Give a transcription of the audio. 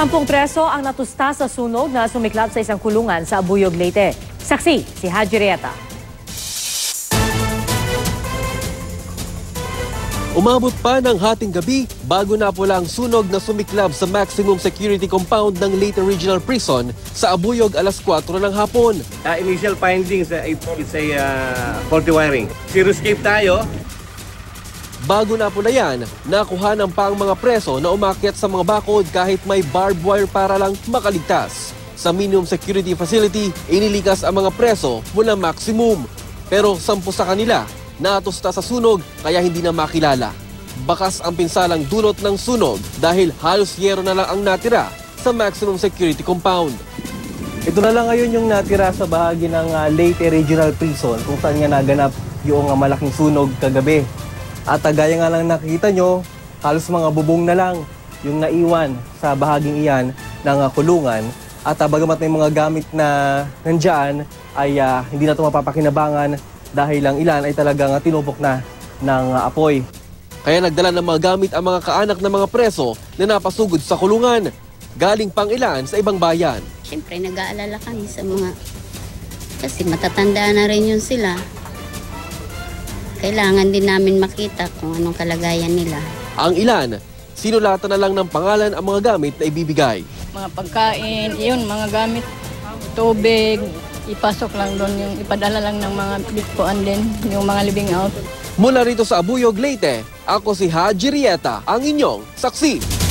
10 preso ang natusta sa sunog na sumiklab sa isang kulungan sa Abuyog, Leyte. Saksi, si Haji Rieta. Umabot pa ng hating gabi bago napula ang sunog na sumiklab sa maximum security compound ng Leyte Regional Prison sa Abuyog alas 4 ng hapon. Initial findings, it's a faulty wiring. Zero escape tayo. Bago napula yan, nakuha ng pang mga preso na umakyat sa mga bakod kahit may barbed wire para lang makaligtas. Sa minimum security facility, inilikas ang mga preso mula maximum. Pero 10 sa kanila natusta sa sunog kaya hindi na makilala. Bakas ang pinsalang dulot ng sunog dahil halos yero na lang ang natira sa maximum security compound. Ito na lang ngayon yung natira sa bahagi ng Leyte Regional Prison kung saan nga naganap yung malaking sunog kagabi. At gaya nga lang nakikita nyo, halos mga bubong na lang yung naiwan sa bahaging iyan ng kulungan. At bagamat may mga gamit na nandyan ay hindi na ito mapapakinabangan dahil ang ilan ay talagang tinupok na ng apoy. Kaya nagdala ng mga gamit ang mga kaanak ng mga preso na napasugod sa kulungan. Galing pang ilan sa ibang bayan. Siyempre nag-aalala kami sa mga, kasi matatanda na rin yun sila. Kailangan din namin makita kung anong kalagayan nila. Ang ilan, sinulatan na lang ng pangalan ang mga gamit na ibibigay. Mga pagkain, yun, mga gamit, tubig, ipasok lang doon, yung ipadala lang ng mga bitpuan din, yung mga living out. Mula rito sa Abuyog, Leyte, ako si Haji Rieta, ang inyong saksi.